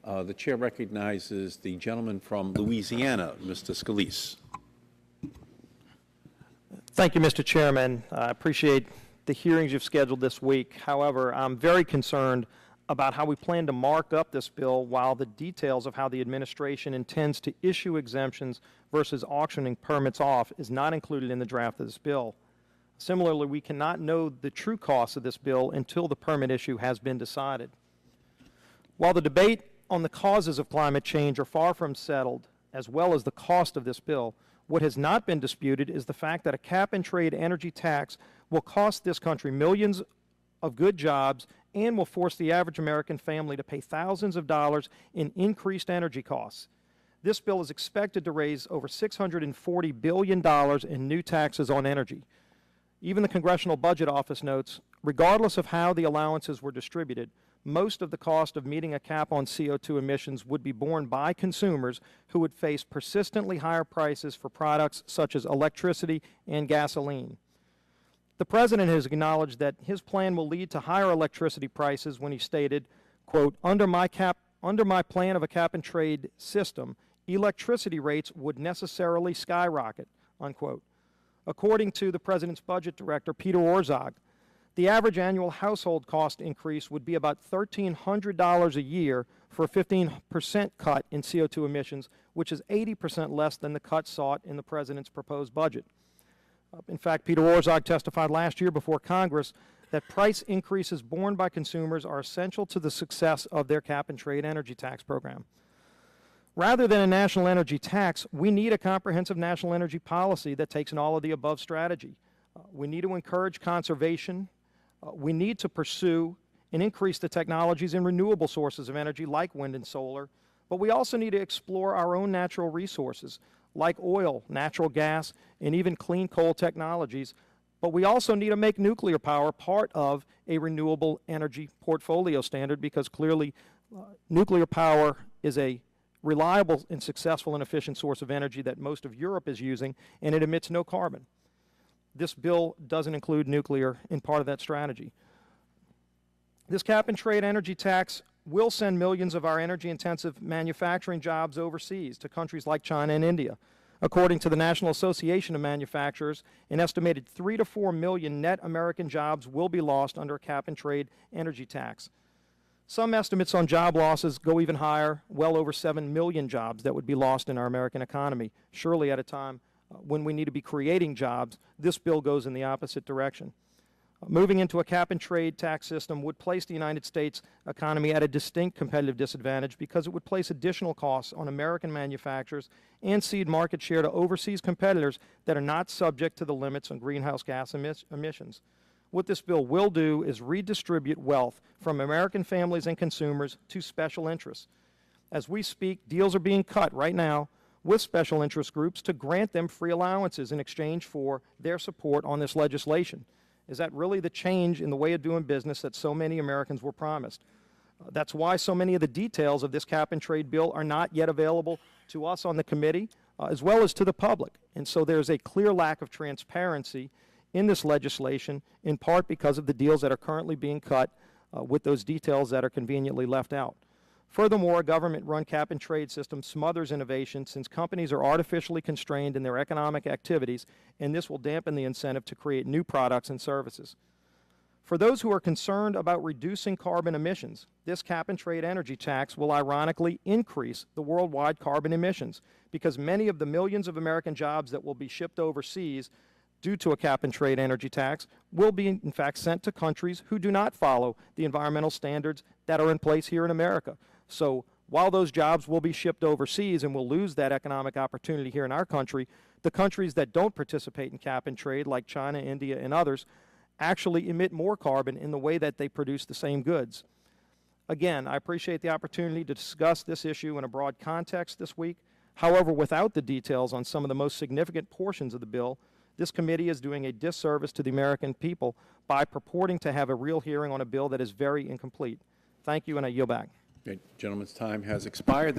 The chair recognizes the gentleman from Louisiana, Mr. Scalise. Thank you, Mr. Chairman. I appreciate the hearings you've scheduled this week. However, I'm very concerned about how we plan to mark up this bill while the details of how the administration intends to issue exemptions versus auctioning permits off is not included in the draft of this bill. Similarly, we cannot know the true costs of this bill until the permit issue has been decided. While the debate on the causes of climate change are far from settled, as well as the cost of this bill, what has not been disputed is the fact that a cap-and-trade energy tax will cost this country millions of good jobs and will force the average American family to pay thousands of dollars in increased energy costs. This bill is expected to raise over $640 billion in new taxes on energy. Even the Congressional Budget Office notes, regardless of how the allowances were distributed, most of the cost of meeting a cap on CO2 emissions would be borne by consumers who would face persistently higher prices for products such as electricity and gasoline. The President has acknowledged that his plan will lead to higher electricity prices when he stated, quote, under my plan of a cap-and-trade system, electricity rates would necessarily skyrocket, unquote. According to the President's Budget Director, Peter Orszag, the average annual household cost increase would be about $1,300 a year for a 15% cut in CO2 emissions, which is 80% less than the cut sought in the President's proposed budget. In fact, Peter Orszag testified last year before Congress that price increases borne by consumers are essential to the success of their cap-and-trade energy tax program. Rather than a national energy tax, we need a comprehensive national energy policy that takes an all-of-the-above strategy. We need to encourage conservation. We need to pursue and increase the technologies in renewable sources of energy like wind and solar, but we also need to explore our own natural resources like oil, natural gas, and even clean coal technologies, but we also need to make nuclear power part of a renewable energy portfolio standard because clearly nuclear power is a reliable and successful and efficient source of energy that most of Europe is using, and it emits no carbon. This bill doesn't include nuclear in part of that strategy. This cap-and-trade energy tax will send millions of our energy-intensive manufacturing jobs overseas to countries like China and India. According to the National Association of Manufacturers, an estimated 3 to 4 million net American jobs will be lost under a cap-and-trade energy tax. Some estimates on job losses go even higher, well over 7 million jobs that would be lost in our American economy. Surely at a time when we need to be creating jobs, this bill goes in the opposite direction. Moving into a cap-and-trade tax system would place the United States economy at a distinct competitive disadvantage because it would place additional costs on American manufacturers and cede market share to overseas competitors that are not subject to the limits on greenhouse gas emissions. What this bill will do is redistribute wealth from American families and consumers to special interests. As we speak, deals are being cut right now with special interest groups to grant them free allowances in exchange for their support on this legislation. Is that really the change in the way of doing business that so many Americans were promised? That's why so many of the details of this cap-and-trade bill are not yet available to us on the committee, as well as to the public. And so there's a clear lack of transparency in this legislation, in part because of the deals that are currently being cut with those details that are conveniently left out. Furthermore, a government-run cap-and-trade system smothers innovation since companies are artificially constrained in their economic activities, and this will dampen the incentive to create new products and services. For those who are concerned about reducing carbon emissions, this cap-and-trade energy tax will ironically increase the worldwide carbon emissions because many of the millions of American jobs that will be shipped overseas due to a cap-and-trade energy tax will be, in fact, sent to countries who do not follow the environmental standards that are in place here in America. So while those jobs will be shipped overseas and will lose that economic opportunity here in our country, the countries that don't participate in cap-and-trade, like China, India, and others, actually emit more carbon in the way that they produce the same goods. Again, I appreciate the opportunity to discuss this issue in a broad context this week. However, without the details on some of the most significant portions of the bill, this committee is doing a disservice to the American people by purporting to have a real hearing on a bill that is very incomplete. Thank you, and I yield back. Gentleman's time has expired.